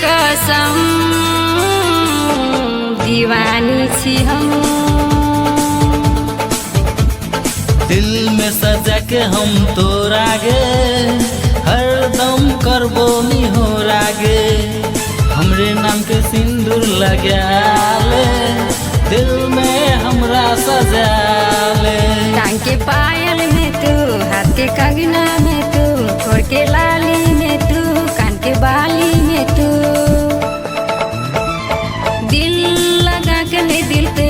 कसम दीवानी छी हम। दिल में सजा के हम तोरा गे हरदम करबो निहोरा गे। हमरे नाम के सिंदूर लगा ले दिल में हमरा सजा ले। टांग के पायल में तू, हाथ के कंगना में तू, ठोर के लाली में तू, कान के बाली में तू। दिल लगा के ले दिल पे